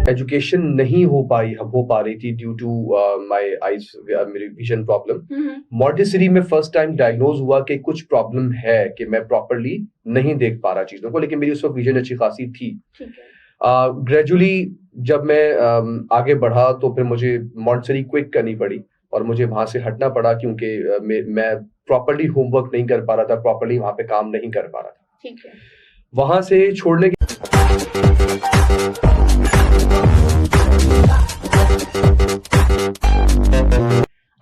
Education नहीं हो पा रही थी ड्यू टू माय आईज, मेरी विजन प्रॉब्लम। मॉन्टेसरी में फर्स्ट टाइम डायग्नोज हुआ कि कुछ प्रॉब्लम है कि मैं प्रॉपरली नहीं देख पा रहा चीजों को, लेकिन मेरी उस वक्त विजन अच्छी खासी थी। ग्रेजुअली जब मैं आगे बढ़ा तो फिर मुझे मॉन्टेसरी क्विट करनी पड़ी और मुझे वहां से हटना पड़ा, क्योंकि मैं प्रॉपरली होमवर्क नहीं कर पा रहा था, प्रॉपरली वहां पे काम नहीं कर पा रहा था। ठीक है। वहां से छोड़ने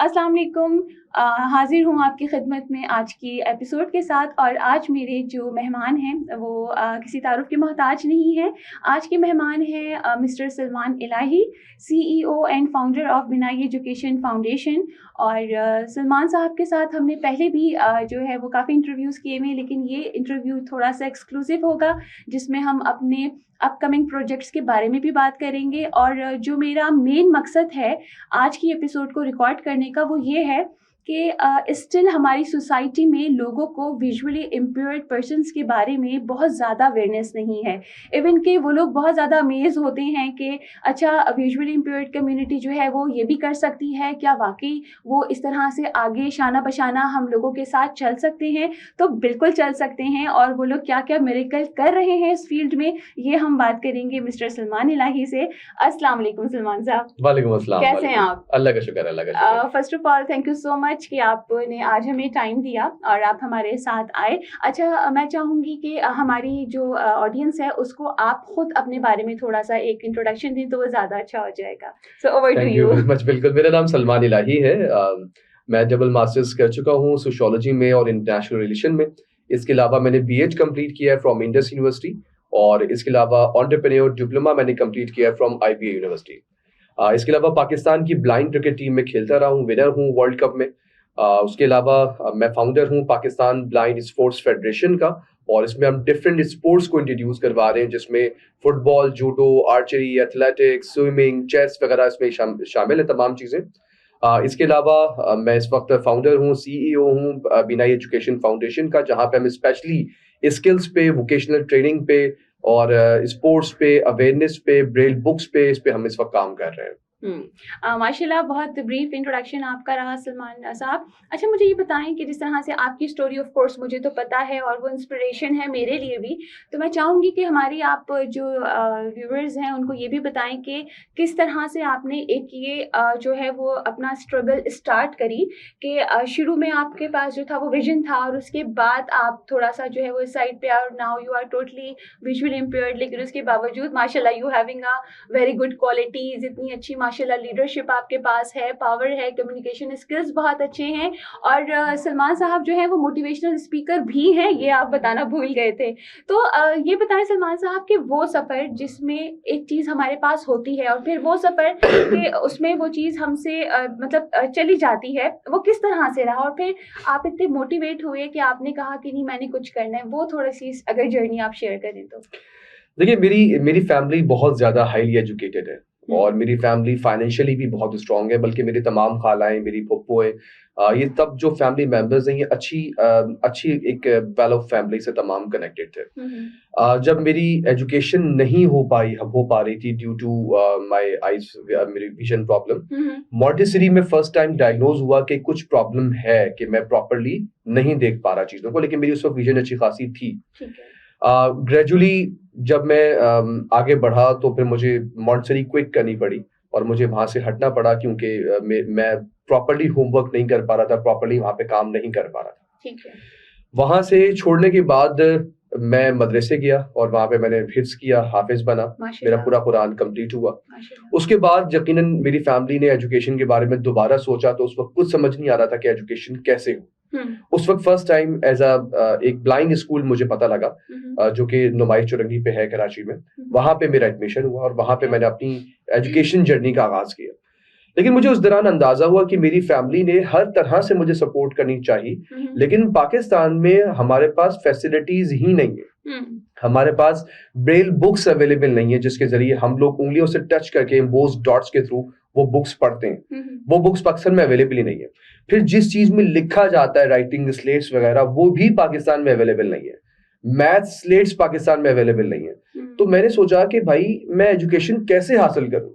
अस्सलाम वालेकुम। हाजिर हूँ आपकी खिदमत में आज की एपिसोड के साथ। और आज मेरे जो मेहमान हैं वो किसी तारुफ के मोहताज नहीं है। आज के मेहमान हैं mister Salman Ilahi, CEO and founder of Binai education foundation. और सलमान साहब के साथ हमने पहले भी जो है वो काफ़ी इंटरव्यूज़ किए हुए, लेकिन ये इंटरव्यू थोड़ा सा एक्सक्लूसिव होगा जिसमें हम अपने अपकमिंग प्रोजेक्ट्स के बारे में भी बात करेंगे। और जो मेरा मेन मकसद है आज की एपिसोड को रिकॉर्ड करने का वो ये है कि स्टिल हमारी सोसाइटी में लोगों को विजुअली इम्पेयर्ड पर्सनस के बारे में बहुत ज़्यादा अवेयरनेस नहीं है। इवन कि वो लोग बहुत ज़्यादा अमेज होते हैं कि अच्छा विजुअली इम्पेयर्ड कम्युनिटी जो है वो ये भी कर सकती है, क्या वाकई वो इस तरह से आगे शाना बशाना हम लोगों के साथ चल सकते हैं? तो बिल्कुल चल सकते हैं। और वो लोग क्या क्या मिरेकल कर रहे हैं इस फील्ड में, ये हम बात करेंगे मिस्टर सलमान इलाही से। अस्सलाम वालेकुम सलमान साहब। वालेकुम अस्सलाम। कैसे हैं आप? अल्लाह का शुक्र, अल्लाह का शुक्र। First of all thank you so much कि आपने आज हमें टाइम दिया और आप हमारे साथ आए। अच्छा, मैं चाहूँगी कि हमारी जो ऑडियंस है उसको आप खुद अपने बारे में थोड़ा सा एक इंट्रोडक्शन दें तो वो ज़्यादा अच्छा हो जाएगा। So over to thank you you. Very much. बिल्कुल, मेरा नाम सलमान इलाही है। मैं डबल मास्टर्स कर चुका हूँ सोशियोलॉजी में और इंटरनेशनल रिलेशन में। इसके अलावा मैंने BH कंप्लीट किया है फ्रॉम इंडस यूनिवर्सिटी, और इसके अलावा एंटरप्रेन्योर डिप्लोमा मैंने कंप्लीट किया है फ्रॉम IBA यूनिवर्सिटी। इसके अलावा पाकिस्तान की ब्लाइंड क्रिकेट टीम में खेलता रहा हूँ, विनर हूँ वर्ल्ड कप में। उसके अलावा मैं फाउंडर हूँ पाकिस्तान ब्लाइंड स्पोर्ट्स फेडरेशन का, और इसमें हम डिफरेंट स्पोर्ट्स को इंट्रोड्यूस करवा रहे हैं, जिसमें football, judo, archery, athletics, swimming, chess वगैरह इसमें शामिल है तमाम चीज़ें। इसके अलावा मैं इस वक्त फाउंडर हूँ, CEO हूँ बिनाई एजुकेशन फाउंडेशन का, जहाँ पे हम स्पेशली स्किल्स पे, वोकेशनल ट्रेनिंग पे और स्पोर्ट्स पे, अवेयरनेस पे, ब्रेल बुक्स पे, इस पे हम इस वक्त काम कर रहे हैं। माशाल्लाह, बहुत ब्रीफ इंट्रोडक्शन आपका रहा सलमान साहब। अच्छा, मुझे ये बताएं कि जिस तरह से आपकी स्टोरी ऑफ कोर्स मुझे तो पता है और वो इंस्पिरेशन है मेरे लिए भी, तो मैं चाहूँगी कि हमारी आप जो व्यूअर्स हैं उनको ये भी बताएं कि किस तरह से आपने एक ये जो है वो अपना स्ट्रगल स्टार्ट करी कि शुरू में आपके पास जो था वो विजन था और उसके बाद आप थोड़ा सा जो है वो साइड पे और now you are totally visually impaired, लेकिन उसके बावजूद माशाल्लाह you having a very good qualities, इतनी अच्छी माशाल्लाह लीडरशिप आपके पास है, पावर है, कम्युनिकेशन स्किल्स बहुत अच्छे हैं। और सलमान साहब जो है वो मोटिवेशनल स्पीकर भी हैं, ये आप बताना भूल गए थे। तो ये बताएं सलमान साहब कि वो सफ़र जिसमें एक चीज़ हमारे पास होती है और फिर वो सफ़र कि उसमें वो चीज़ हमसे मतलब चली जाती है, वो किस तरह से रहा और फिर आप इतने मोटिवेट हुए कि आपने कहा कि नहीं मैंने कुछ करना है, वो थोड़ी सी अगर जर्नी आप शेयर करें तो। देखिए, मेरी फैमिली बहुत ज़्यादा हाईली एजुकेटेड है और मेरी फैमिली फाइनेंशियली भी बहुत स्ट्रांग है, बल्कि मेरी तमाम खालाएं, मेरी फुप्पोएं, ये तब जो फैमिली मेंबर्स हैं ये अच्छी एक वेल ऑफ फैमिली से तमाम कनेक्टेड थे। जब मेरी एजुकेशन नहीं हो पा रही थी ड्यू टू माय आईज, मेरी विजन प्रॉब्लम, मॉन्टेसरी में फर्स्ट टाइम डायग्नोज हुआ कि कुछ प्रॉब्लम है कि मैं प्रॉपरली नहीं देख पा रहा चीज़ों को, लेकिन मेरी उस वक्त विजन अच्छी खासी थी। ग्रेजुअली जब मैं आगे बढ़ा तो फिर मुझे मॉन्टेसरी क्विट करनी पड़ी और मुझे वहां से हटना पड़ा, क्योंकि मैं प्रॉपरली होमवर्क नहीं कर पा रहा था, प्रॉपरली वहां पे काम नहीं कर पा रहा था। ठीक है। वहां से छोड़ने के बाद मैं मदरसे गया और वहां पे मैंने हिफ्ज किया, हाफिज बना, मेरा पूरा कुरान कंप्लीट हुआ। उसके बाद यकीनन मेरी फैमिली ने एजुकेशन के बारे में दोबारा सोचा, तो उस वक्त कुछ समझ नहीं आ रहा था कि एजुकेशन कैसे हो। उस वक्त फर्स्ट टाइम एज एक ब्लाइंड स्कूल मुझे पता लगा, जो कि नुमाइश चौरंगी पे है कराची में। वहां पे मेरा एडमिशन हुआ और वहां पे मैंने अपनी एजुकेशन जर्नी का आगाज किया। लेकिन मुझे उस दौरान अंदाजा हुआ कि मेरी फैमिली ने हर तरह से मुझे सपोर्ट करनी चाहिए, लेकिन पाकिस्तान में हमारे पास फैसिलिटीज ही नहीं है। हमारे पास ब्रेल बुक्स अवेलेबल नहीं है जिसके जरिए हम लोग उंगलियों से टच करके एम्बोस्ड डॉट्स के थ्रू वो बुक्स पढ़ते हैं। वो बुक्स पाकिस्तान में अवेलेबल ही नहीं है। फिर जिस चीज में लिखा जाता है, राइटिंग स्लेट्स वगैरह, वो भी पाकिस्तान में अवेलेबल नहीं है। मैथ स्लेट्स पाकिस्तान में अवेलेबल नहीं है। तो मैंने सोचा कि भाई मैं एजुकेशन कैसे हासिल करूं।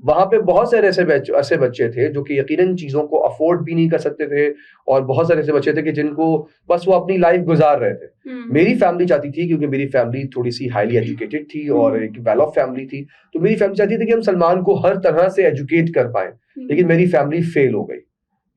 वहां पे बहुत सारे ऐसे बच्चे थे जो कि यकीनन चीजों को अफोर्ड भी नहीं कर सकते थे, और बहुत सारे ऐसे बच्चे थे कि जिनको बस वो अपनी लाइफ गुजार रहे थे। मेरी फैमिली चाहती थी, क्योंकि मेरी फैमिली थोड़ी सी हाईली एजुकेटेड थी और एक वेल ऑफ फैमिली थी, तो मेरी फैमिली चाहती थी कि हम सलमान को हर तरह से एजुकेट कर पाए। लेकिन मेरी फैमिली फेल हो गई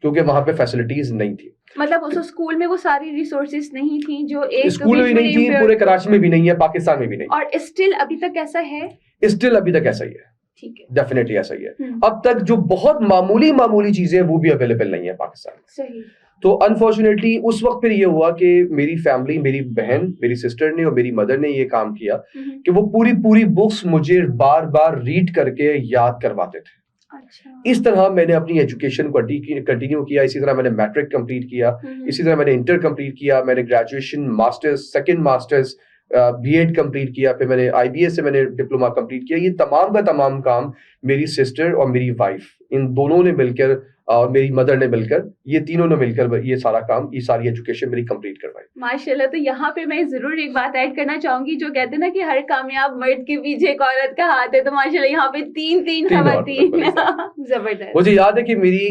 क्योंकि वहां पे फैसिलिटीज नहीं थी। मतलब उस स्कूल में वो सारी रिसोर्सेज नहीं थी जो एक स्कूल में भी नहीं थी, पूरे कराची में भी नहीं है, पाकिस्तान में भी नहीं। और स्टिल अभी तक ऐसा है? स्टिल अभी तक ऐसा ही है, ठीक है, डेफिनेटली ऐसा ही है। अब तक जो बहुत मामूली चीजें वो भी अवेलेबल नहीं है पाकिस्तान में। सही। तो अनफॉर्चुनेटली उस वक्त फिर ये हुआ कि मेरी फैमिली, मेरी बहन, मेरी सिस्टर ने और मेरी मदर ने ये काम किया कि वो पूरी बुक्स मुझे बार बार रीड करके याद करवाते थे। अच्छा। इस तरह मैंने अपनी एजुकेशन को कंटिन्यू किया। इसी तरह मैंने मैट्रिक कंप्लीट किया, इसी तरह मैंने इंटर कंप्लीट किया, मैंने graduation, masters, second masters, BEd complete किया, फिर मैंने आईबीएस से मैंने डिप्लोमा कंप्लीट किया। ये तमाम का तमाम काम मेरी सिस्टर और मेरी वाइफ, इन दोनों ने मिलकर और मेरी मदर ने मिलकर, ये तीनों ने मिलकर ये सारा काम, ये सारी एजुकेशन मेरी कंप्लीट करवाई। माशाल्लाह। तो यहाँ पे मैं जरूर एक बात ऐड करना चाहूंगी, जो कहते हैं ना कि हर कामयाब मर्द के पीछे एक औरत का हाथ है, तो माशाल्लाह यहाँ पे तीन खवातीन जबरदस्त। मुझे याद है कि मेरी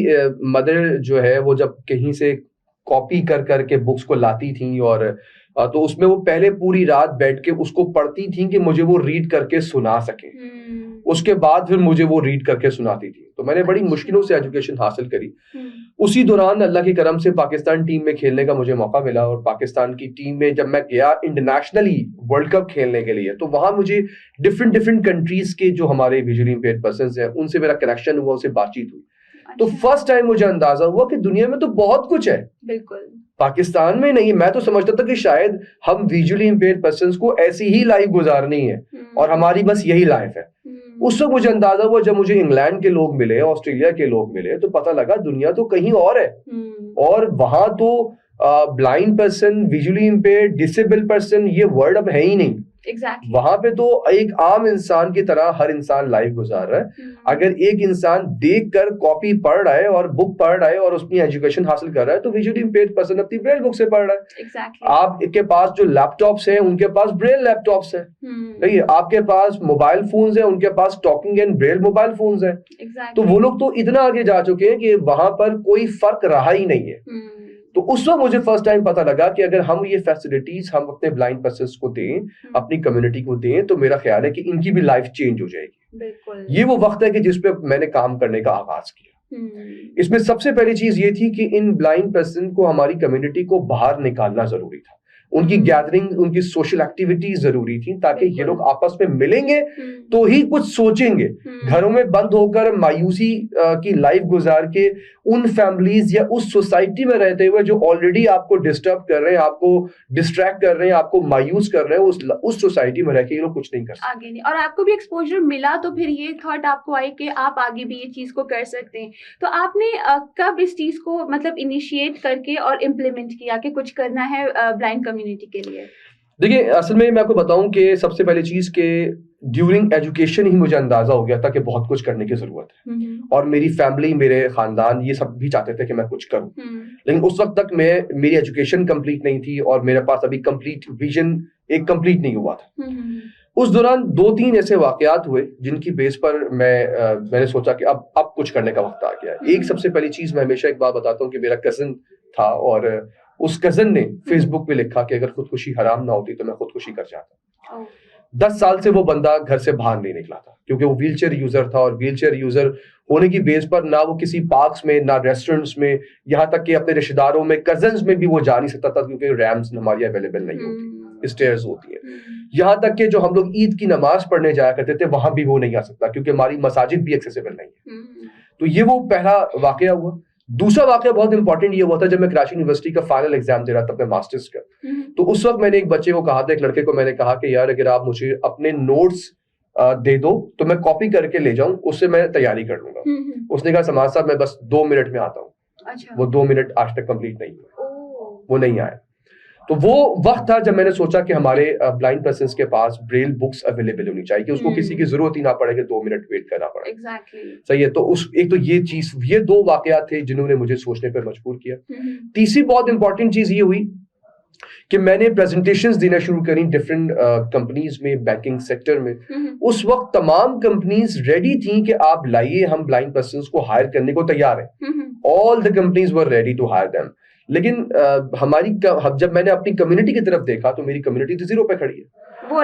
मदर जो है वो जब कहीं से कॉपी कर करके बुक्स को लाती थी, और तो उसमें वो पहले पूरी रात बैठ के उसको पढ़ती थी कि मुझे वो रीड करके सुना सके। उसके बाद फिर मुझे वो रीड करके सुनाती थी। तो मैंने बड़ी मुश्किलों से एजुकेशन हासिल करी। उसी दौरान अल्लाह की करम से पाकिस्तान टीम में खेलने का मुझे मौका मिला, और पाकिस्तान की टीम में जब मैं गया इंटरनेशनली वर्ल्ड कप खेलने के लिए, तो वहां मुझे डिफरेंट कंट्रीज के जो हमारे विजुअली इम्पेयर्ड पर्सन्स हैं उनसे मेरा कनेक्शन हुआ, उनसे बातचीत हुई। तो फर्स्ट टाइम मुझे अंदाजा हुआ कि दुनिया में तो बहुत कुछ है, बिल्कुल पाकिस्तान में नहीं। मैं तो समझता था कि शायद हम विजुअली इम्पेयर्ड पर्सन्स को ऐसी ही लाइफ गुजारनी है और हमारी बस यही लाइफ है। उस वक्त मुझे अंदाजा हुआ जब मुझे इंग्लैंड के लोग मिले, ऑस्ट्रेलिया के लोग मिले, तो पता लगा दुनिया तो कहीं और है। और वहां तो blind person, visually impaired, disable person, ये वर्ड अब है ही नहीं। Exactly. वहां पे तो एक आम इंसान की तरह हर इंसान लाइफ गुजार रहा है। अगर एक इंसान देखकर कॉपी पढ़ रहा है और बुक पढ़ रहा है और उसकी एजुकेशन हासिल कर रहा है, तो विजुअली इम्पेयर्ड पर्सन अपनी ब्रेल बुक से पढ़ रहा है। Exactly. आपके पास जो लैपटॉप्स हैं उनके पास ब्रेल लैपटॉप्स हैं, ठीक है। आपके पास मोबाइल फोन्स हैं, उनके पास talking and Braille mobile phones हैं। Exactly. तो वो लोग तो इतना आगे जा चुके हैं कि वहां पर कोई फर्क रहा ही नहीं है। तो उस वक्त मुझे फर्स्ट टाइम पता लगा कि अगर हम ये फैसिलिटीज हम अपने ब्लाइंड पर्सन्स को दें, अपनी कम्युनिटी को दें, तो मेरा ख्याल है कि इनकी भी लाइफ चेंज हो जाएगी। बिल्कुल। ये वो वक्त है कि जिस पे मैंने काम करने का आगाज किया। इसमें सबसे पहली चीज ये थी कि इन ब्लाइंड पर्सन को, हमारी कम्युनिटी को बाहर निकालना जरूरी था। उनकी गैदरिंग, उनकी सोशल एक्टिविटीज जरूरी थी, ताकि ये लोग आपस में मिलेंगे तो ही कुछ सोचेंगे। घरों में बंद होकर मायूसी की लाइफ गुजार के उन फैमिलीज या उस सोसाइटी में रहते हुए जो ऑलरेडी आपको डिस्टर्ब कर रहे हैं, आपको डिस्ट्रैक्ट कर रहे हैं, आपको मायूस कर रहे हैं, उस सोसाइटी में रह के ये लोग कुछ नहीं कर सकते। आगे नहीं। और आपको भी एक्सपोजर मिला, तो फिर ये थॉट आपको आई कि आप आगे भी ये चीज को कर सकते हैं। तो आपने कब इस चीज को मतलब इनिशिएट करके और इम्प्लीमेंट किया कि कुछ करना है ब्लाइंड कम्युनिटी के लिए? देखिए, असल में मैं आपको बताऊं कि सबसे पहली चीज के ड्यूरिंग एजुकेशन ही मुझे अंदाजा हो गया था कि बहुत कुछ करने की जरूरत है। और मेरी फैमिली, मेरे खानदान, ये सब भी चाहते थे कि मैं कुछ करूं। लेकिन उस वक्त तक मेरी एजुकेशन कंप्लीट नहीं थी और मेरे पास अभी कंप्लीट विजन एक कंप्लीट नहीं हुआ था। उस दौरान 2-3 ऐसे वाकयात हुए जिनकी बेस पर मैंने सोचा कि अब कुछ करने का वक्त आ गया है। एक सबसे पहली चीज, मैं हमेशा एक बात बताता हूँ कि मेरा कजिन था और उस कजन ने फेसबुक पे लिखा कि अगर खुदकुशी हराम ना होती तो मैं खुदकुशी कर जाता। 10 साल से वो बंदा घर से बाहर नहीं निकला था, क्योंकि वो व्हीलचेयर यूजर था, और व्हीलचेयर यूजर होने की बेस पर ना वो किसी पार्क्स में, ना रेस्टोरेंट्स में, यहाँ तक कि अपने रिश्तेदारों में, कजन्स में भी वो जा नहीं सकता था, क्योंकि रैम्स हमारी अवेलेबल नहीं होती, स्टेयर्स होती है। यहाँ तक कि जो हम लोग ईद की नमाज पढ़ने जाया करते थे वहां भी वो नहीं आ सकता, क्योंकि हमारी मसाजिद भी एक्सेसिबल नहीं है। तो ये वो पहला वाकया हुआ। दूसरा वाकया बहुत इंपॉर्टेंट ये हुआ था जब मैं कराची यूनिवर्सिटी का फाइनल एग्जाम दे रहा था अपने मास्टर्स का। तो उस वक्त मैंने एक बच्चे को कहा था, एक लड़के को मैंने कहा कि यार अगर आप मुझे अपने नोट्स दे दो तो मैं कॉपी करके ले जाऊं, उससे मैं तैयारी कर लूंगा। उसने कहा समाज साहब मैं बस 2 मिनट में आता हूँ। अच्छा। वो 2 मिनट आज तक कंप्लीट नहीं हुआ, वो नहीं आया। तो वो वक्त था जब मैंने सोचा कि हमारे ब्लाइंड पर्सन्स के पास ब्रेल बुक्स अवेलेबल होनी चाहिए कि उसको किसी की जरूरत ही ना पड़े कि 2 मिनट वेट करना पड़े। सही है। तो एक तो ये चीज, ये 2 वाकयात थे जिन्होंने मुझे सोचने पर मजबूर किया। तीसरी बहुत इंपॉर्टेंट चीज ये हुई कि मैंने प्रेजेंटेशंस देना शुरू करी डिफरेंट कंपनीज में, बैंकिंग सेक्टर में। उस वक्त तमाम कंपनीज रेडी थी कि आप लाइए, हम ब्लाइंड पर्सन्स को हायर करने को तैयार हैं। All the companies were ready to hire them. लेकिन जब मैंने अपनी कम्युनिटी की तरफ देखा तो मेरी कम्युनिटी तो जीरो पे खड़ी है, वो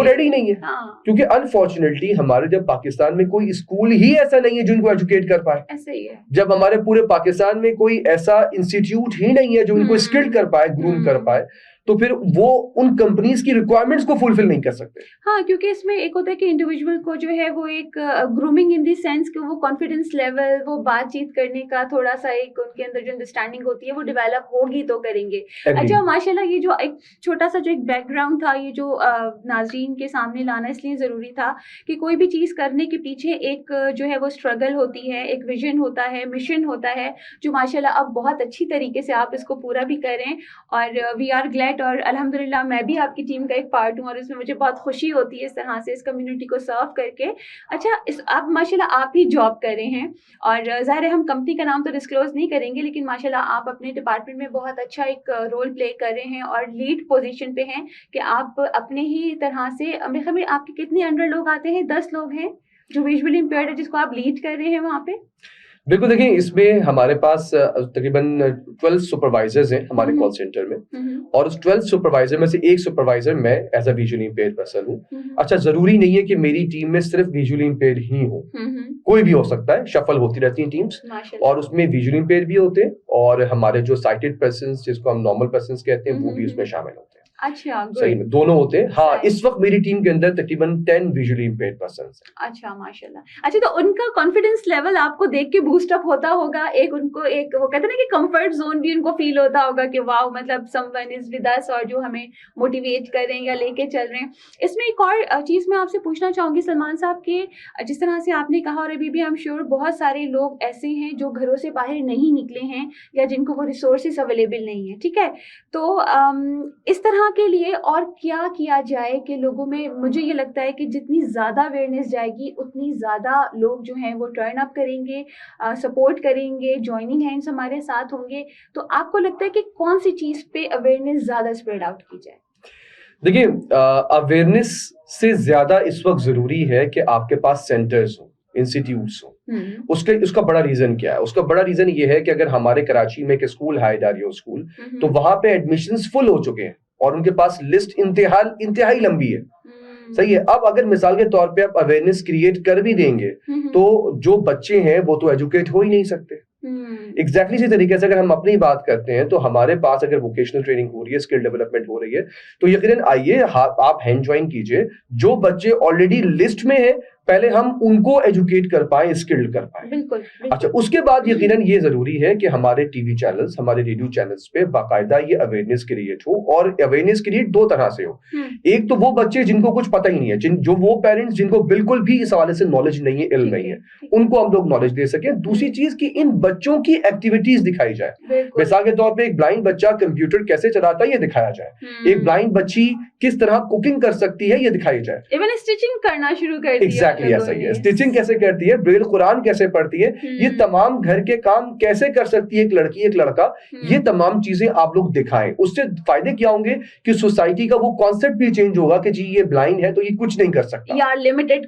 रेडी नहीं है। हाँ। क्योंकि अनफॉर्चुनेटली हमारे जब पाकिस्तान में कोई स्कूल ही ऐसा नहीं है जिनको एजुकेट कर पाए, ऐसे ही है। जब हमारे पूरे पाकिस्तान में कोई ऐसा इंस्टीट्यूट ही नहीं है जो उनको स्किल्ड कर पाए, ग्रूम कर पाए, तो फिर वो उन कंपनीज की रिक्वायरमेंट्स को फुलफिल नहीं कर सकते। हाँ, क्योंकि इसमें एक होता है कि इंडिविजुअल को जो है वो एक ग्रूमिंग इन द सेंस कि वो कॉन्फिडेंस लेवल, वो बातचीत करने का थोड़ा सा एक उनके अंदर जो अंडरस्टैंडिंग होती है वो डेवलप होगी तो करेंगे। अच्छा, माशाल्लाह ये जो एक छोटा सा जो एक बैकग्राउंड था, ये जो नाजरीन के सामने लाना इसलिए ज़रूरी था कि कोई भी चीज़ करने के पीछे एक जो है वो स्ट्रगल होती है, एक विजन होता है, मिशन होता है, जो माशाल्लाह अब बहुत अच्छी तरीके से आप इसको पूरा भी करें। और वी आर ग्लैड, और अल्हम्दुलिल्लाह मैं भी आपकी टीम का एक पार्ट हूँ और इसमें मुझे बहुत खुशी होती है इस तरह से इस कम्युनिटी को सर्व करके। अच्छा, आप माशाल्लाह आप ही जॉब कर रहे हैं, और ज़ाहिर है हम कंपनी का नाम तो डिस्क्लोज नहीं करेंगे, लेकिन माशाल्लाह आप अपने डिपार्टमेंट में बहुत अच्छा एक रोल प्ले कर रहे हैं और लीड पोजीशन पे हैं कि आप अपने ही तरह से, मेरे ख्याल में आपके कितने अंडर लोग आते हैं? 10 लोग हैं जो विजुअली इम्पेयर्ड है, जिसको आप लीड कर रहे हैं वहाँ पे। बिल्कुल, देखिए इसमें हमारे पास तकरीबन 12 सुपरवाइजर्स हैं हमारे कॉल सेंटर में, और उस 12 सुपरवाइजर में से एक सुपरवाइजर मैं as a visually impaired person हूँ। अच्छा, जरूरी नहीं है कि मेरी टीम में सिर्फ विजुअली इम्पेयर्ड ही हो, कोई भी हो सकता है, शफल होती रहती है टीम्स, और उसमें विजुअली इम्पेयर्ड भी होते हैं और हमारे जो साइटेड पर्सन जिसको हम नॉर्मल पर्सन कहते हैं वो भी उसमें शामिल होते हैं। अच्छा, सही में दोनों होते हैं। हाँ, इस वक्त मेरी टीम के अंदर तकरीबन 10 विजुअली इम्पेयर्ड पर्सन्स हैं। अच्छा, माशाल्लाह। अच्छा, तो उनका कॉन्फिडेंस लेवल आपको देख के बूस्ट अप होता होगा, एक उनको एक वो कहते हैं ना कि कंफर्ट जोन भी उनको फील होता होगा कि वाओ, मतलब समवन इज विद अस और जो हमें मोटिवेट कर रहे हैं या लेके चल रहे हैं। इसमें एक और चीज़ मैं आपसे पूछना चाहूँगी सलमान साहब के, जिस तरह से आपने कहा, और अभी भी आई एम श्योर बहुत सारे लोग ऐसे हैं जो घरों से बाहर नहीं निकले हैं या जिनको वो रिसोर्सेज अवेलेबल नहीं है, ठीक है, तो इस तरह के लिए और क्या किया जाए कि लोगों में, मुझे ये लगता है कि जितनी ज़्यादा अवेयरनेस जाएगी उतनी ज़्यादा लोग जो हैं वो टर्न अप करेंगे, सपोर्ट करेंगे, जॉइनिंग हैंड्स हमारे साथ होंगे। तो आपको लगता है कि कौन सी चीज़ पे अवेयरनेस ज़्यादा स्प्रेड आउट की जाए? देखिए, अवेयरनेस से ज़्यादा इस वक्त ज़रूरी है कि आपके पास सेंटर्स हो, इंस्टीट्यूट्स हो। उसका बड़ा रीजन क्या है? उसका बड़ा रीजन ये है कि अगर हमारे कराची में एक स्कूल है, इडारियो स्कूल, तो वहां पे एडमिशंस फुल हो चुके हैं और उनके पास लिस्ट इंतहाई लंबी है। सही है। अब अगर मिसाल के तौर पे आप अवेयरनेस क्रिएट कर भी देंगे तो जो बच्चे हैं वो तो एजुकेट हो ही नहीं सकते। एग्जैक्टली इसी तरीके से अगर हम अपनी बात करते हैं तो हमारे पास अगर वोकेशनल ट्रेनिंग हो रही है, स्किल डेवलपमेंट हो रही है, तो यकीनन आइए आप हैंड ज्वाइन कीजिए। जो बच्चे ऑलरेडी लिस्ट में है पहले हम उनको एजुकेट कर पाए, स्किल्ड कर पाए। बिल्कुल। अच्छा, उसके बाद यकीनन ये जरूरी है कि हमारे टीवी चैनल्स, हमारे रेडियो चैनल्स पे बाकायदा ये अवेयरनेस क्रिएट हो, और अवेयरनेस क्रिएट दो तरह से हो। एक तो वो बच्चे जिनको कुछ पता ही नहीं है, जो वो पेरेंट्स जिनको बिल्कुल भी इस हवाले से नॉलेज नहीं है, इल्म नहीं है, उनको हम लोग नॉलेज दे सके। दूसरी चीज कि इन बच्चों की एक्टिविटीज दिखाई जाए। मिसाल के तौर पे एक ब्लाइंड बच्चा कंप्यूटर कैसे चलाता है ये दिखाया जाए, एक ब्लाइंड बच्ची किस तरह कुकिंग कर सकती है ये दिखाई जाए, इवन स्टिचिंग करना शुरू कर दिया। एग्जैक्टली ऐसा ही है। स्टिचिंग कैसे करती है, ब्रेल कुरान कैसे पढ़ती है, ये तमाम घर के काम कैसे कर सकती है एक लड़की एक लड़का, ये तमाम चीजें आप लोग दिखाएं। उससे फायदे क्या होंगे कि सोसाइटी का वो कॉन्सेप्ट भी चेंज होगा कि जी ये ब्लाइंड है तो ये कुछ नहीं कर सकता या लिमिटेड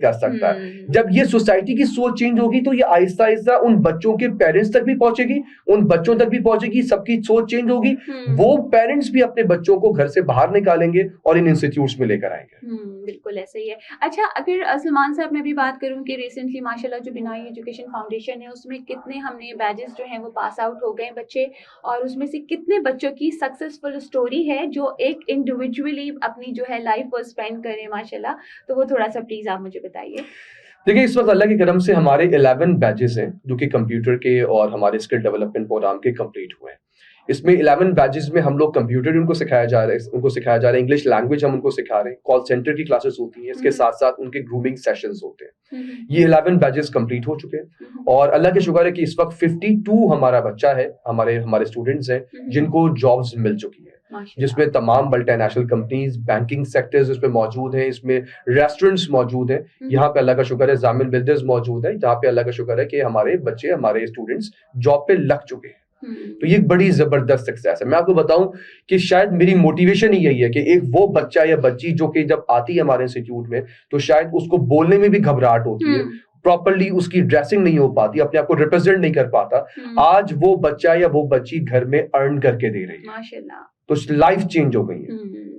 कर सकता है। जब ये सोसाइटी की सोच चेंज होगी तो ये आहिस्ता आहिस्ता उन बच्चों के पेरेंट्स तक भी पहुंचेगी, उन बच्चों तक भी पहुंचेगी, सबकी सोच चेंज होगी। वो पेरेंट्स भी अपने बच्चों को घर से बाहर निकालेंगे और इन इंस्टीट्यूट्स में लेकर आएंगे। बिल्कुल ऐसा ही है। अच्छा, अगर सलमान साहब मैं भी बात करूं कि रिसेंटली माशाल्लाह जो बिनाई एजुकेशन फाउंडेशन है उसमें कितने हमने बैजेस जो हैं वो पास आउट हो गए बच्चे, और उसमें से कितने बच्चों की सक्सेसफुल स्टोरी है जो एक इंडिविजुअली अपनी जो है लाइफ को स्पेंड करें माशाल्लाह, तो वो थोड़ा सा प्लीज आप मुझे बताइए। देखिए, इस वक्त अल्लाह के करम से हमारे 11 बैचेस हैं जो कि कंप्यूटर के और हमारे स्किल डेवलपमेंट प्रोग्राम के कंप्लीट हुए हैं। इसमें 11 बैचेस में हम लोग कंप्यूटर उनको सिखाया जा रहा है, इंग्लिश लैंग्वेज हम उनको सिखा रहे हैं, कॉल सेंटर की क्लासेस होती हैं, इसके साथ साथ उनके ग्रूमिंग सेशंस होते हैं। ये 11 बैचेस कंप्लीट हो चुके हैं और अल्लाह के शुक्र है कि इस वक्त 52 हमारा बच्चा है, हमारे स्टूडेंट्स हैं जिनको जॉब्स मिल चुकी है, जिसमें तमाम मल्टीनेशनल कंपनीज, बैंकिंग सेक्टर्स इसमें मौजूद हैं, इसमें रेस्टोरेंट्स मौजूद हैं। यहाँ पे अल्लाह का शुक्र है जामिन बिल्डर्स मौजूद है, जहाँ पे अल्लाह का शुक्र है कि हमारे बच्चे, हमारे स्टूडेंट्स जॉब पे लग चुके हैं। तो ये एक बड़ी जबरदस्त सक्सेस है। मैं आपको बताऊं कि शायद मेरी मोटिवेशन ही यही है कि एक वो बच्चा या बच्ची जो कि जब आती है हमारे इंस्टीट्यूट में तो शायद उसको बोलने में भी घबराहट होती है, प्रॉपरली उसकी ड्रेसिंग नहीं हो पाती, अपने आप को रिप्रेजेंट नहीं कर पाता, आज वो बच्चा या वो बच्ची घर में अर्न करके दे रही है माशाल्लाह, तो लाइफ चेंज हो गई है।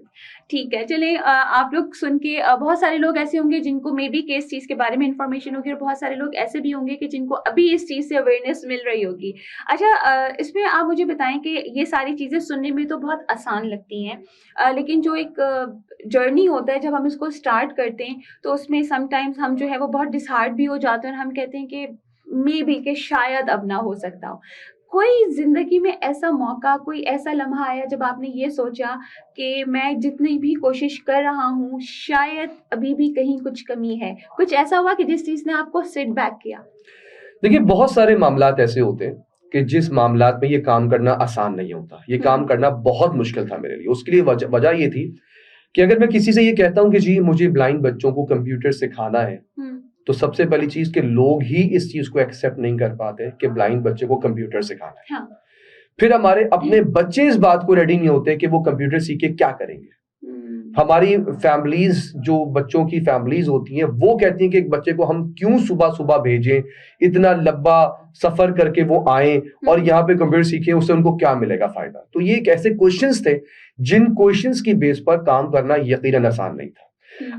ठीक है, चलिए आप लोग सुन के बहुत सारे लोग ऐसे होंगे जिनको मे बी के इस चीज़ के बारे में इंफॉर्मेशन होगी और बहुत सारे लोग ऐसे भी होंगे कि जिनको अभी इस चीज़ से अवेयरनेस मिल रही होगी। अच्छा, इसमें आप मुझे बताएं कि ये सारी चीज़ें सुनने में तो बहुत आसान लगती हैं, लेकिन जो एक जर्नी होता है जब हम इसको स्टार्ट करते हैं तो उसमें समटाइम्स हम जो है वो बहुत डिसहार्ट भी हो जाते हैं और हम कहते हैं कि मे बी कि शायद अब ना हो सकता हो। कोई जिंदगी में ऐसा मौका, कोई ऐसा लम्हा आया जब आपने ये सोचा कि मैं जितनी भी कोशिश कर रहा हूँ शायद अभी भी कहीं कुछ कमी है, कुछ ऐसा हुआ कि जिस चीज ने आपको सेट बैक किया? देखिए, बहुत सारे मामलात ऐसे होते हैं कि जिस मामलात में ये काम करना आसान नहीं होता, ये काम करना बहुत मुश्किल था मेरे लिए। उसके लिए वजह ये थी कि अगर मैं किसी से ये कहता हूँ कि जी मुझे ब्लाइंड बच्चों को कंप्यूटर सिखाना है, तो सबसे पहली चीज कि लोग ही इस चीज को एक्सेप्ट नहीं कर पाते कि ब्लाइंड बच्चे को कंप्यूटर सिखाना है। हाँ। फिर हमारे अपने बच्चे इस बात को रेडी नहीं होते कि वो कंप्यूटर सीख के क्या करेंगे। हमारी फैमिलीज, जो बच्चों की फैमिलीज होती हैं, वो कहती हैं कि एक बच्चे को हम क्यों सुबह सुबह भेजें, इतना लंबा सफर करके वो आए और यहाँ पे कंप्यूटर सीखें, उससे उनको क्या मिलेगा फायदा। तो ये एक ऐसे क्वेश्चंस थे जिन क्वेश्चंस की बेस पर काम करना यकीनन आसान नहीं था।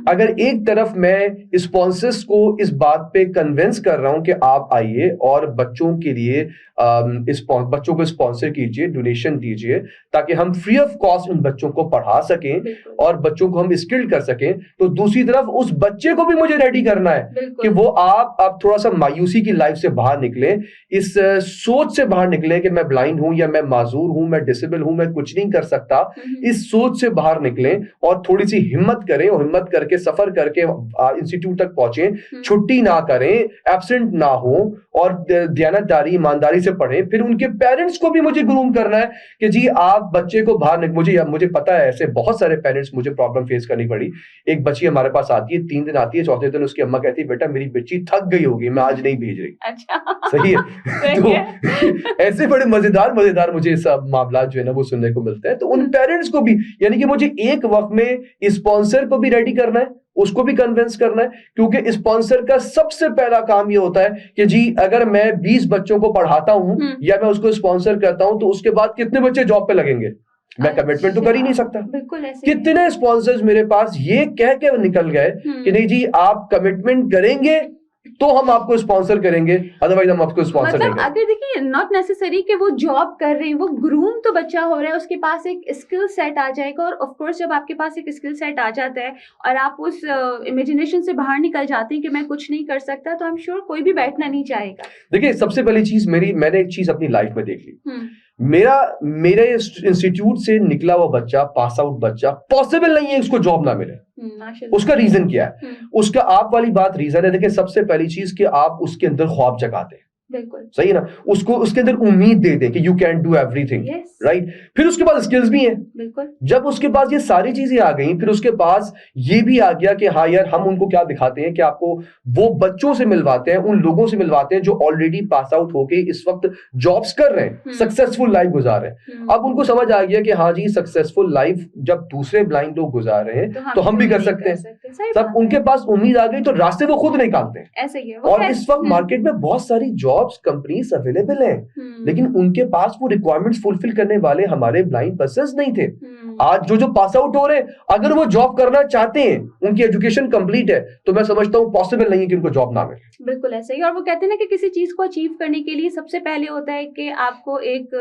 अगर एक तरफ मैं स्पॉन्सर्स को इस बात पे कन्विंस कर रहा हूं कि आप आइए और बच्चों के लिए बच्चों को स्पॉन्सर कीजिए, डोनेशन दीजिए, ताकि हम फ्री ऑफ कॉस्ट उन बच्चों को पढ़ा सकें और बच्चों को हम स्किल्ड कर सकें, तो दूसरी तरफ उस बच्चे को भी मुझे रेडी करना है कि वो आप थोड़ा सा मायूसी की लाइफ से बाहर निकले, इस सोच से बाहर निकले कि मैं ब्लाइंड हूं या मैं माजूर हूं, मैं डिसेबल हूं, मैं कुछ नहीं कर सकता। इस सोच से बाहर निकले और थोड़ी सी हिम्मत करें और हिम्मत करके सफर करके इंस्टीट्यूट तक पहुंचे, छुट्टी ना करें, एब्सेंट ना हो और दयानतदारी ईमानदारी से पढ़ें। फिर उनके पेरेंट्स को भी मुझे ग्रूम करना है कि जी आप बच्चे को बाहर, मुझे पता है ऐसे बहुत सारे पेरेंट्स मुझे प्रॉब्लम फेस करनी पड़ी। एक बच्ची हमारे पास आती है, 3 दिन आती है, चौथे दिन उसकी अम्मा कहती है बेटा मेरी बच्ची थक गई होगी, मैं आज नहीं भेज रही। अच्छा, सही है। तो ऐसे बड़े मजेदार मुझे सब मामला जो है ना वो सुनने को मिलते हैं। तो उन पेरेंट्स को भी, यानी कि मुझे एक वक्त में स्पॉन्सर को भी रेडी करना है, उसको भी कन्विंस करना है, क्योंकि स्पॉन्सर का सबसे पहला काम ये होता है कि जी अगर मैं 20 बच्चों को पढ़ाता हूं या मैं उसको स्पॉन्सर करता हूं तो उसके बाद कितने बच्चे जॉब पे लगेंगे, मैं कमिटमेंट तो कर ही नहीं सकता। बिल्कुल ऐसे। कितने स्पॉन्सर्स मेरे पास ये कह के निकल गए कि नहीं जी आप कमिटमेंट करेंगे तो हम आपको स्पॉन्सर करेंगे, अदरवाइज हम आपको स्पॉन्सर नहीं करेंगे। अगर देखिए नॉट नेसेसरी कि वो जॉब कर रहे हैं, वो ग्रूम तो बच्चा हो रहा है, उसके पास एक स्किल सेट आ जाएगा और ऑफ कोर्स जब आपके पास एक स्किल सेट आ जाता है और आप उस इमेजिनेशन से बाहर निकल जाते हैं कि मैं कुछ नहीं कर सकता, तो आई एम श्योर कोई भी बैठना नहीं चाहेगा। देखिए सबसे पहली चीज मैंने एक चीज अपनी लाइफ में देख ली, मेरे इंस्टीट्यूट से निकला हुआ बच्चा, पास आउट बच्चा, पॉसिबल नहीं है उसको जॉब ना मिले। उसका रीजन क्या है? उसका आप वाली बात रीजन है। देखिए सबसे पहली चीज कि आप उसके अंदर ख्वाब जगाते हैं, बिल्कुल सही है ना, उसको उसके अंदर उम्मीद दे दे कि you can do everything, right. फिर उसके पास स्किल्स भी हैं, बिल्कुल। जब उसके पास ये सारी चीजें आ गई, फिर उसके पास ये भी आ गया कि हाँ यार हम उनको क्या दिखाते हैं कि आपको वो बच्चों से मिलवाते हैं, उन लोगों से मिलवाते हैं जो ऑलरेडी पास आउट होके इस वक्त जॉब्स कर रहे हैं, सक्सेसफुल लाइफ गुजार रहे हैं। अब उनको समझ आ गया कि हाँ जी सक्सेसफुल लाइफ जब दूसरे ब्लाइंड लोग गुजार रहे हैं तो हम भी कर सकते हैं। तब उनके पास उम्मीद आ गई तो रास्ते वो खुद निकालते हैं। ऐसे ही है। और इस वक्त मार्केट में बहुत सारी जॉब्स कंपनीज अवेलेबल हैं, लेकिन उनके पास वो रिक्वायरमेंट्स फुलफिल करने वाले हमारे ब्लाइंड पर्सन्स नहीं थे। आज जो पास आउट हो रहे हैं, अगर वो जॉब करना चाहते हैं, उनकी एजुकेशन कंप्लीट है, तो मैं समझता हूँ पॉसिबल नहीं है कि उनको जॉब ना मिले। बिल्कुल ऐसे ही। और वो कहते हैं ना कि किसी चीज को अचीव करने के लिए सबसे पहले होता है कि आपको एक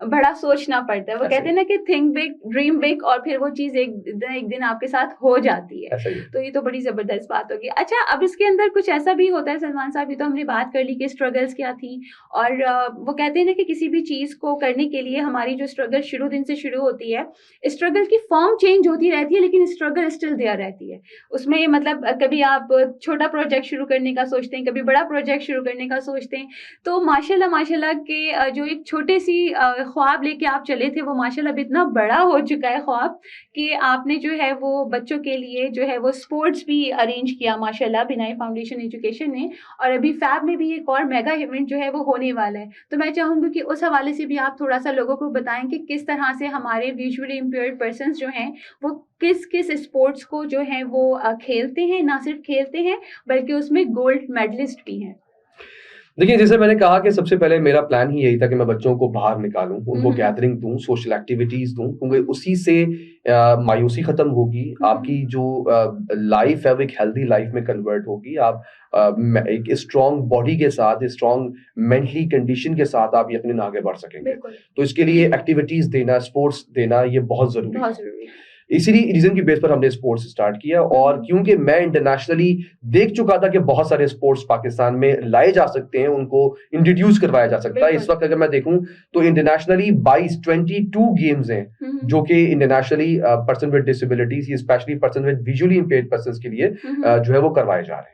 बड़ा सोचना पड़ता है। वो कहते हैं ना कि थिंक बिग, ड्रीम बिग, और फिर वो चीज एक दिन आपके साथ हो जाती है। तो ये तो बड़ी जबरदस्त बात होगी। अच्छा, अब इसके अंदर कुछ ऐसा भी होता है सलमान साहब, ये तो हमने बात कर ली कि स्ट्रगल्स क्या थी, और वो कहते हैं ना कि किसी भी चीज को करने के लिए हमारी जो स्ट्रगल शुरू दिन से शुरू होती है, स्ट्रगल की फॉर्म चेंज होती रहती है लेकिन स्ट्रगल स्टिल देयर रहती है। उसमें मतलब कभी आप छोटा प्रोजेक्ट शुरू करने का सोचते हैं, कभी बड़ा प्रोजेक्ट शुरू करने का सोचते हैं, तो माशाल्लाह के जो एक छोटे सी ख्वाब लेके आप चले थे, वो माशाल्लाह इतना बड़ा हो चुका है ख्वाब कि आपने जो है वो बच्चों के लिए जो है वो स्पोर्ट्स भी अरेंज किया माशाल्लाह बिनाई फाउंडेशन एजुकेशन ने, और अभी फैब में भी एक और मेगा टूर्नामेंट जो है वो होने वाला है, तो मैं चाहूँगी कि उस हवाले से भी आप थोड़ा सा लोगों को बताएं कि किस तरह से हमारे विजुअली इम्पेयर्ड पर्सन्स जो हैं वो किस किस स्पोर्ट्स को जो है वो खेलते हैं, ना सिर्फ खेलते हैं बल्कि उसमें गोल्ड मेडलिस्ट भी हैं। देखिए, जैसे मैंने कहा कि सबसे पहले मेरा प्लान ही यही था कि मैं बच्चों को बाहर निकालूं, उनको गैदरिंग दूं, सोशल एक्टिविटीज दूं, क्योंकि उसी से मायूसी खत्म होगी, आपकी जो लाइफ है वो एक हेल्दी लाइफ में कन्वर्ट होगी। आप एक स्ट्रॉन्ग बॉडी के साथ, स्ट्रॉन्ग मेंटली कंडीशन के साथ आप यकीनन आगे बढ़ सकेंगे। तो इसके लिए एक्टिविटीज देना, स्पोर्ट्स देना, ये बहुत जरूरी है। इसीलिए रीजन की बेस पर हमने स्पोर्ट्स स्टार्ट किया, और क्योंकि मैं इंटरनेशनली देख चुका था कि बहुत सारे स्पोर्ट्स पाकिस्तान में लाए जा सकते हैं, उनको इंट्रोड्यूस करवाया जा सकता है। इस वक्त अगर मैं देखूं तो इंटरनेशनली 22 गेम्स हैं जो कि internationally person with disabilities, specially person with visually impaired persons के लिए जो है वो करवाए जा रहे हैं।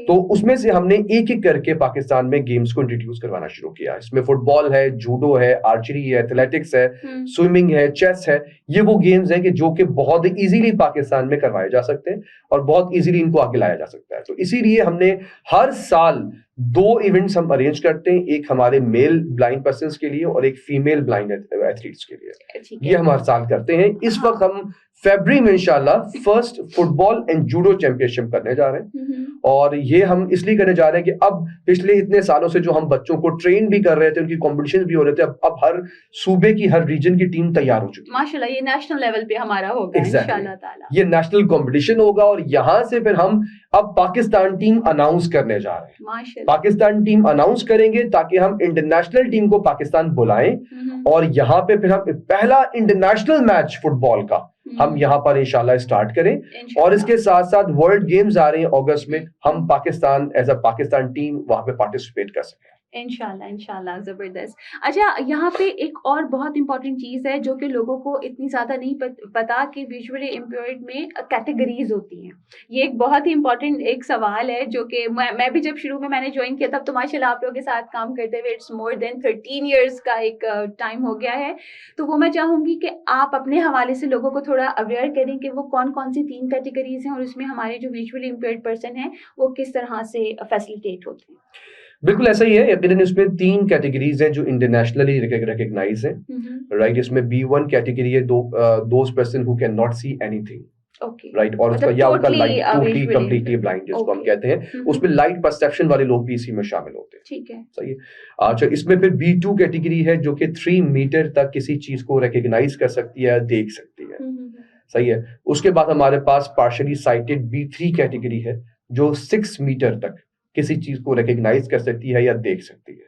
तो उसमें से हमने एक एक करके पाकिस्तान में गेम्स को इंट्रोड्यूस करवाना शुरू किया। इसमें फुटबॉल है, जूडो है, आर्चरी है, एथलेटिक्स है, स्विमिंग है, चेस है। ये वो गेम्स हैं कि जो कि बहुत इजीली पाकिस्तान में करवाए जा सकते हैं और बहुत इजीली इनको आगे लाया जा सकता है। तो इसीलिए हमने हर साल 2 इवेंट्स हम अरेंज करते हैं, एक हमारे मेल ब्लाइंड पर्सन्स के लिए और एक फीमेल ब्लाइंड एथलीट्स के लिए। ये हम हर साल करते हैं। इस वक्त हम फरवरी में इंशाल्लाह first football and judo championship करने जा रहे हैं, और ये हम इसलिए करने जा रहे हैं कि अब पिछले इतने सालों से जो हम बच्चों को ट्रेन भी कर रहे थे, उनकी कॉम्पिटिशन भी हो रहे थे, अब हर सूबे की, हर रीजन की टीम तैयार हो चुकी है माशाल्लाह। ये नेशनल लेवल पे हमारा होगा इंशाल्लाह ताला। ये नेशनल कॉम्पिटिशन होगा, और यहाँ से फिर हम अब पाकिस्तान टीम अनाउंस करने जा रहे हैं। माशाल्लाह पाकिस्तान टीम अनाउंस करेंगे ताकि हम इंटरनेशनल टीम को पाकिस्तान बुलाएं, और यहाँ पे फिर हम पहला इंटरनेशनल मैच फुटबॉल का हम यहाँ पर इंशाल्लाह स्टार्ट करें। और इसके साथ साथ वर्ल्ड गेम्स आ रहे हैं अगस्त में, हम Pakistan as a Pakistan team वहां पे पार्टिसिपेट कर सकें इंशाल्लाह इंशाल्लाह। ज़बरदस्त। अच्छा, यहाँ पे एक और बहुत इंपॉर्टेंट चीज़ है जो कि लोगों को इतनी ज़्यादा नहीं पता कि विजुअली इम्पेयर्ड में कैटेगरीज होती हैं। ये एक बहुत ही इंपॉर्टेंट एक सवाल है जो कि मैं भी जब शुरू में मैंने ज्वाइन किया तब तो माशाल्लाह आप लोगों के साथ काम करते हुए इट्स मोर देन 13 ईयर्स का एक टाइम हो गया है। तो वो मैं चाहूँगी कि आप अपने हवाले से लोगों को थोड़ा अवेयर करें कि वो कौन कौन सी 3 कैटेगरीज हैं और उसमें हमारे जो विजुअली इम्पेयर्ड पर्सन हैं वो किस तरह से फैसिलिटेट होते हैं। बिल्कुल ऐसा ही है। यकीनन इसमें 3 कैटेगरीज हैं जो इंटरनेशनली रिकॉग्नाइज हैं, राइट। इसमें B1 कैटेगरी है, those person who can not see anything, right. और उसका या उनका लाइट टोटली कंप्लीटली ब्लाइंड जिसको हम कहते हैं, उसमें लाइट परसेप्शन वाले लोग भी इसी में शामिल होते हैं। ठीक है, सही है। अच्छा, इसमें फिर B2 कैटेगरी है जो कि 3 मीटर तक किसी चीज को रिकॉग्नाइज कर सकती है, देख सकती है। सही है। उसके बाद हमारे पास पार्शियली साइटेड B3 कैटेगरी है जो 6 मीटर तक किसी चीज को रिकॉग्नाइज कर सकती है या देख सकती है।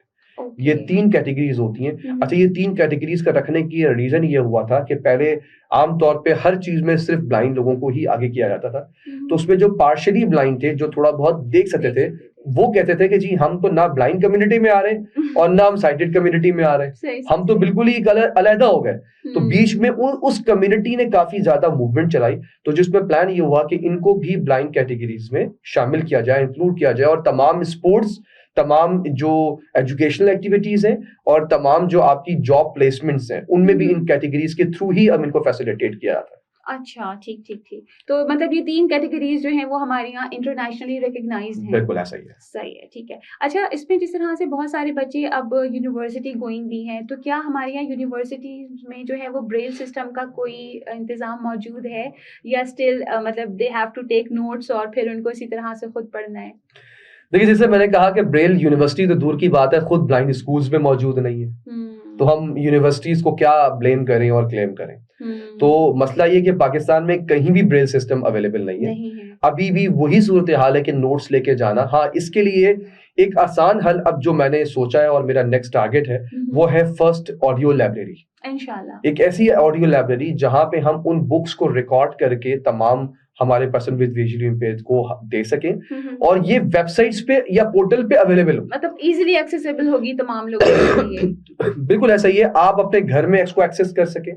ये 3 कैटेगरीज होती हैं। अच्छा, ये 3 कैटेगरीज का रखने की रीजन ये हुआ था कि पहले आमतौर पे हर चीज में सिर्फ ब्लाइंड लोगों को ही आगे किया जाता था, तो उसमें जो पार्शियली ब्लाइंड थे, जो थोड़ा बहुत देख सकते थे, वो कहते थे कि जी हम तो ना ब्लाइंड कम्युनिटी में आ रहे हैं और ना हम साइटेड कम्युनिटी में आ रहे हैं, हम तो बिल्कुल ही अलग हो गए। तो बीच में उस कम्युनिटी ने काफी ज्यादा मूवमेंट चलाई, तो जिसमें प्लान ये हुआ कि इनको भी ब्लाइंड कैटेगरीज में शामिल किया जाए, इंक्लूड किया जाए, और तमाम स्पोर्ट्स, तमाम जो एजुकेशनल एक्टिविटीज हैं और तमाम जो आपकी जॉब प्लेसमेंट्स हैं, उनमें भी इन कैटेगरीज के थ्रू ही अब इनको फैसिलिटेट किया जाता है। अच्छा, ठीक ठीक ठीक। तो मतलब ये 3 कैटेगरीज जो हैं वो हमारे यहाँ इंटरनेशनली रिकॉग्नाइज्ड हैं। बिल्कुल ऐसा ही है। सही है, ठीक है। अच्छा, इसमें जिस तरह से बहुत सारे बच्चे अब यूनिवर्सिटी गोइंग भी हैं, तो क्या हमारे यहाँ यूनिवर्सिटी में जो है वो ब्रेल सिस्टम का कोई इंतज़ाम मौजूद है या स्टिल मतलब they have to take notes और फिर उनको इसी तरह से खुद पढ़ना है? देखिए, जैसे मैंने कहा कि ब्रेल यूनिवर्सिटी तो दूर की बात है, खुद ब्लाइंड स्कूल्स में मौजूद नहीं है, तो हम यूनिवर्सिटीज को क्या ब्लेम करें और क्लेम करें। तो मसला ये कि पाकिस्तान में कहीं भी ब्रेल सिस्टम अवेलेबल नहीं है। अभी भी वही सूरत हाल है कि नोट्स लेके जाना। हाँ, इसके लिए एक आसान हल अब जो मैंने सोचा है और मेरा नेक्स्ट टारगेट है वो है फर्स्ट ऑडियो लाइब्रेरी। इंशाल्लाह एक ऐसी ऑडियो लाइब्रेरी जहां पे हम उन बुक्स को रिकॉर्ड करके तमाम हमारे पर्सन विद विजुअली इम्पेयर्ड को दे सकें, और ये वेबसाइट्स पे या पोर्टल पे अवेलेबल हो, मतलब इजीली एक्सेसिबल होगी तमाम लोगों के लिए। बिल्कुल ऐसा ही है। आप अपने घर में इसको एक्सेस कर सकें,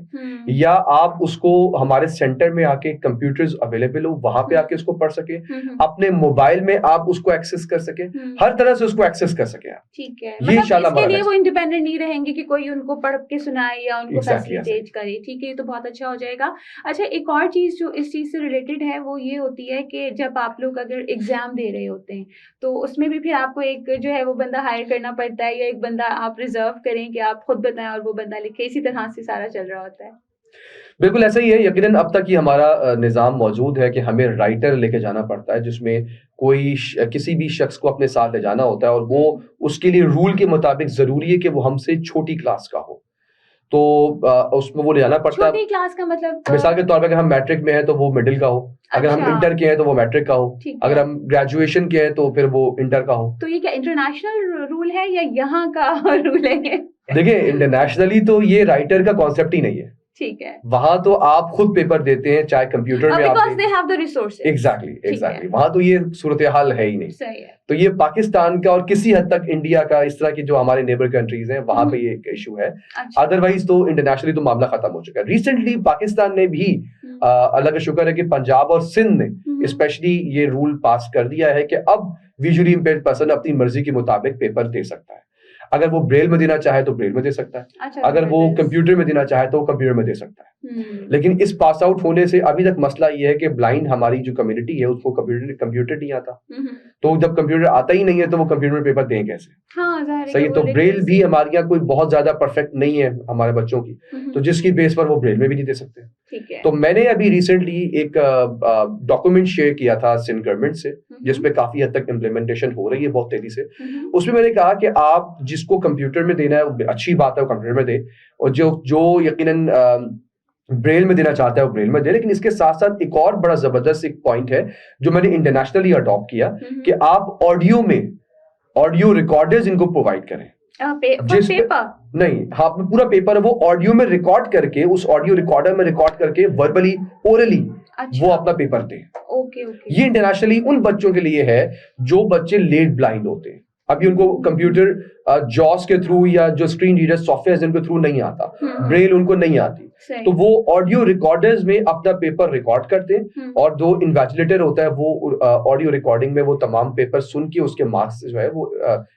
या आप उसको हमारे सेंटर में आके, कंप्यूटर्स अवेलेबल हो वहां पे आके उसको पढ़ सके, अपने मोबाइल में आप उसको एक्सेस कर सके, हर तरह से उसको एक्सेस कर सके आप। ठीक है, ये मतलब इंशाल्लाह इसके लिए वो इंडिपेंडेंट नहीं रहेंगे कि कोई उनको पढ़ के सुनाए या उनको फैसिलिटेट करे। ठीक है, ये तो बहुत अच्छा हो जाएगा। अच्छा, एक और चीज जो इस चीज से रिलेटेड है है वो ये होती है कि जब आप लोग अगर एग्जाम दे रहे होते हैं तो उसमें भी फिर आपको एक जो है वो बंदा हायर करना पड़ता है, या एक बंदा आप रिजर्व करें कि आप खुद बताएं और वो बंदा लिखे, इसी तरह से सारा चल रहा होता है? बिल्कुल ऐसा ही है। यकीनन अब तक ही हमारा निज़ाम मौजूद है कि हमें राइटर लेके जाना पड़ता है, जिसमें किसी भी शख्स को अपने साथ ले जाना होता है, और वो उसके लिए रूल के मुताबिक ज़रूरी है कि वो हमसे छोटी क्लास का हो। तो उसमें वो ले जाना पड़ता है। छोटी क्लास का मतलब मिसाल के तौर पे अगर हम मैट्रिक में हैं तो वो मिडिल का हो, अगर हम इंटर के हैं तो वो मैट्रिक का हो, अगर हम ग्रेजुएशन के हैं तो फिर वो इंटर का हो। तो ये क्या इंटरनेशनल रूल है या यहाँ का रूल है? देखिए, इंटरनेशनली तो ये राइटर का कॉन्सेप्ट ही नहीं है। ठीक है, वहां तो आप खुद पेपर देते हैं, चाहे कंप्यूटर में because they have the resources. Exactly वहां तो ये सूरत हाल है ही नहीं। सही है। तो ये पाकिस्तान का और किसी हद तक इंडिया का, इस तरह की जो हमारे नेबर कंट्रीज हैं वहां पे ये एक इशू है। अदरवाइज तो इंटरनेशनली तो मामला खत्म हो चुका है। रिसेंटली पाकिस्तान ने भी अल्लाह का शुक्र है कि पंजाब और सिंध ने स्पेशली ये रूल पास कर दिया है कि अब विजुअली इंपेयर्ड पर्सन अपनी मर्जी के मुताबिक पेपर दे सकता है। अगर वो ब्रेल में देना चाहे तो ब्रेल में दे सकता है, अगर वो कंप्यूटर में देना चाहे तो कंप्यूटर में दे सकता है। लेकिन इस पास आउट होने से अभी तक मसला ये है कि ब्लाइंड हमारी जो कम्युनिटी है उसको कंप्यूटर नहीं आता। तो जब कंप्यूटर आता ही नहीं है तो वो कंप्यूटर में पेपर दें कैसे? सही। तो ब्रेल भी हमारे यहाँ कोई बहुत ज्यादा परफेक्ट नहीं है हमारे बच्चों की, तो जिसकी बेस पर वो ब्रेल में भी नहीं दे सकते। तो मैंने अभी रिसेंटली एक डॉक्यूमेंट शेयर किया था सिंध गवर्नमेंट से, जिसपे काफी हद तक इम्प्लीमेंटेशन हो रही है बहुत तेजी से। उसमें मैंने कहा कि आप जिसको कंप्यूटर में देना है अच्छी बात है, वो कंप्यूटर में दे, और जो यकीनन ब्रेल में देना चाहता है वो ब्रेल में दे। लेकिन इसके साथ साथ एक और बड़ा जबरदस्त एक पॉइंट है जो मैंने इंटरनेशनली अडॉप्ट किया कि आप ऑडियो रिकॉर्डर्स इनको प्रोवाइड करें। पेपर नहीं, हाँ, पूरा पेपर है वो ऑडियो में रिकॉर्ड करके, उस ऑडियो रिकॉर्डर में रिकॉर्ड करके वर्बली ओरली वो अपना पेपर दें। ओके। ये इंटरनेशनली उन बच्चों के लिए है जो बच्चे लेट ब्लाइंड होते हैं। अभी उनको कंप्यूटर जॉस के थ्रू या जो स्क्रीन रीडर सॉफ्टवेयर जिनके थ्रू नहीं आता, ब्रेल उनको नहीं आती, तो वो ऑडियो रिकॉर्डर्स में अपना पेपर रिकॉर्ड करते हैं, और जो इन्वेजिलेटर होता है वो ऑडियो रिकॉर्डिंग में वो तमाम पेपर सुन के उसके मार्क्स जो है वो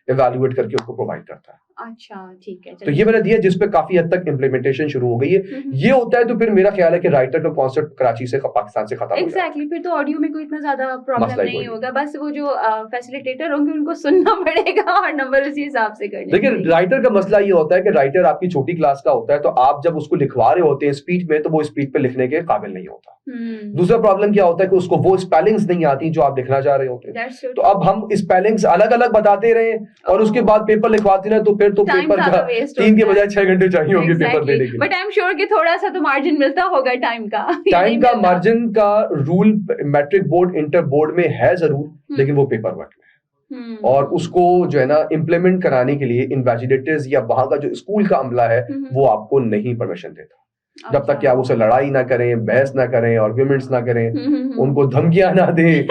इवैल्यूएट करके उसको प्रोवाइड करता है। अच्छा, ठीक है। तो ये मैंने दिया जिसपे काफी हद तक इम्प्लीमेंटेशन शुरू हो गई है। ये होता है तो फिर मेरा ख्याल है कि राइटर का कॉन्सेप्ट कराची से, पाकिस्तान से खत्म हो जाएगा। फिर तो ऑडियो में कोई इतना ज्यादा प्रॉब्लम नहीं होगा, बस वो जो फैसिलिटेटर होंगे उनको सुनना पड़ेगा और नंबर उसी हिसाब से करने। लेकिन राइटर का मसला ये होता है कि राइटर आपकी छोटी क्लास का होता है, तो आप जब उसको लिखवा रहे होते हैं स्पीच में, तो वो स्पीच पे लिखने के काबिल नहीं होता। दूसरा प्रॉब्लम क्या होता है कि उसको वो स्पेलिंग्स नहीं आती जो आप लिखना चाह रहे होते हैं। तो अब हम स्पेलिंग्स अलग अलग बताते रहे और उसके बाद पेपर लिखवाते ना, तो फिर तो पेपर का 3 के बजाय 6 घंटे चाहिए होंगे पेपर देने के लिए। बट आई एम श्योर कि थोड़ा सा तो मार्जिन मिलता होगा टाइम का मार्जिन का rule matric board, inter board में है जरूर, लेकिन वो पेपर वर्क में, और उसको जो है ना इम्प्लीमेंट कराने के लिए इन्वेजिलेटर्स या वहां का जो स्कूल का अमला है वो आपको नहीं परमिशन देता। जब तक कि आप उसे लड़ाई ना करें, बहस ना करें, आर्ग्यूमेंट्स ना करें, उनको धमकियां ना दें,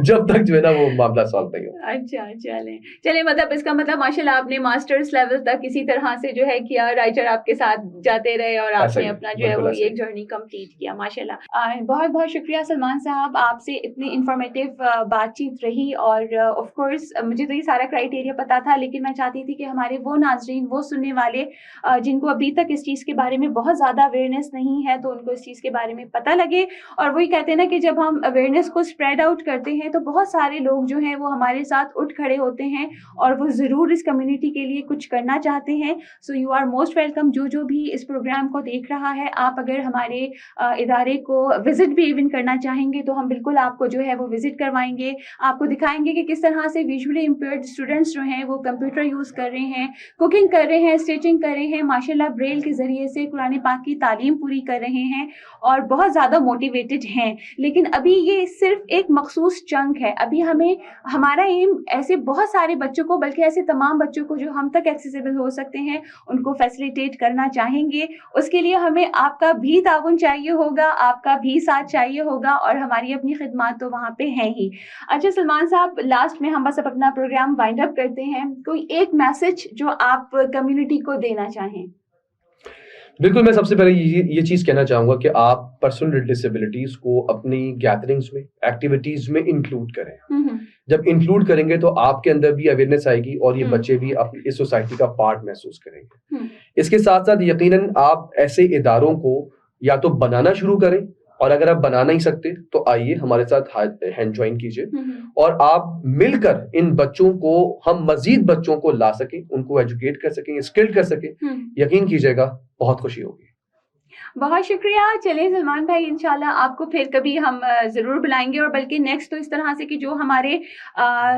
जब तक जो है ना वो मामला सॉल्व नहीं हो। अच्छा, चले मतलब इसका मतलब माशाल्लाह आपने मास्टर्स लेवल तक इसी तरह से जो है किया, राइटर आपके साथ जाते रहे और आपने अपना जो है वो एक जर्नी कंप्लीट किया माशाल्लाह। बहुत बहुत शुक्रिया सलमान साहब, आपसे इतनी इंफॉर्मेटिव बातचीत रही, और ऑफ कोर्स मुझे तो ये सारा क्राइटेरिया पता था, लेकिन मैं चाहती थी कि हमारे वो नाजरीन, वो सुनने वाले जिनको अभी तक इस चीज़ के बारे में बहुत ज़्यादा अवेयरनेस नहीं है, तो उनको इस चीज़ के बारे में पता लगे। और वही कहते हैं ना कि जब हम अवेयरनेस को स्प्रेड आउट करते हैं तो बहुत सारे लोग जो हैं वो हमारे साथ उठ खड़े होते हैं और वो ज़रूर इस कम्युनिटी के लिए कुछ करना चाहते हैं। So you are most welcome. जो भी इस प्रोग्राम को देख रहा है, आप अगर हमारे इदारे को विजिट भी इवन करना चाहेंगे तो हम बिल्कुल आपको जो है वो विजिट करवाएंगे, आपको दिखाएंगे कि किस तरह से विजुअली इम्पेयर्ड स्टूडेंट्स जो हैं वो कंप्यूटर यूज़ कर रहे हैं, कुकिंग कर रहे हैं, स्टिचिंग कर रहे हैं, माशाल्लाह ब्रेल के ज़रिए से कुरान पाक की तालीम पूरी कर रहे हैं और बहुत ज़्यादा मोटिवेटेड हैं। लेकिन अभी ये सिर्फ एक मखसूस चंक है। अभी हमारा एम ऐसे बहुत सारे बच्चों को, बल्कि ऐसे तमाम बच्चों को जो हम तक एक्सेसिबल हो सकते हैं, उनको फैसिलिटेट करना चाहेंगे। उसके लिए हमें आपका भी ताउन चाहिए होगा, आपका भी साथ चाहिए होगा, और हमारी अपनी खिदमत तो वहाँ पे हैं ही। अच्छा सलमान साहब, लास्ट में हम बस अपना प्रोग्राम वाइंड अप करते हैं। कोई एक मैसेज जो आप कम्युनिटी को देना चाहें? बिल्कुल, मैं सबसे पहले ये चीज़ कहना चाहूँगा कि आप पर्सनल डिसेबिलिटीज़ को अपनी गैदरिंग्स में, एक्टिविटीज़ में इंक्लूड करें। जब इंक्लूड करेंगे तो आपके अंदर भी अवेयरनेस आएगी और ये बच्चे भी अपनी इस सोसाइटी का पार्ट महसूस करेंगे। इसके साथ साथ यकीनन आप ऐसे इदारों को या तो बनाना शुरू करें और अगर आप बना नहीं सकते तो आइए हमारे साथ हैंड ज्वाइन कीजिए और आप मिलकर इन बच्चों को, हम मजीद बच्चों को ला सकें, उनको एजुकेट कर सकें, स्किल्ड कर सकें। यकीन कीजिएगा बहुत खुशी होगी। बहुत शुक्रिया। चलिए सलमान भाई, इंशाल्लाह आपको फिर कभी हम ज़रूर बुलाएंगे, और बल्कि नेक्स्ट तो इस तरह से कि जो हमारे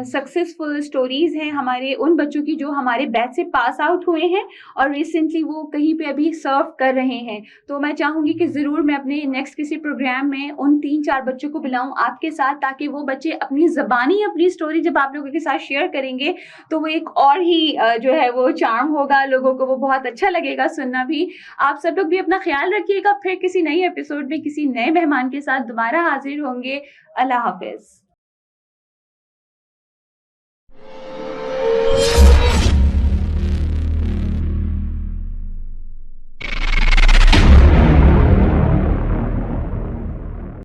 सक्सेसफुल स्टोरीज़ हैं हमारे उन बच्चों की जो हमारे बैच से पास आउट हुए हैं और रिसेंटली वो कहीं पे अभी सर्व कर रहे हैं, तो मैं चाहूँगी कि ज़रूर मैं अपने नेक्स्ट किसी प्रोग्राम में उन 3-4 बच्चों को बुलाऊँ आपके साथ, ताकि वो बच्चे अपनी ज़बानी अपनी स्टोरी जब आप लोगों के साथ शेयर करेंगे तो वो एक और ही जो है वो चार्म होगा, लोगों को वो बहुत अच्छा लगेगा सुनना भी। आप सब लोग भी अपना ख्याल रखिएगा। फिर किसी नई एपिसोड में किसी नए मेहमान के साथ दोबारा हाजिर होंगे। अल्लाह हाफिज।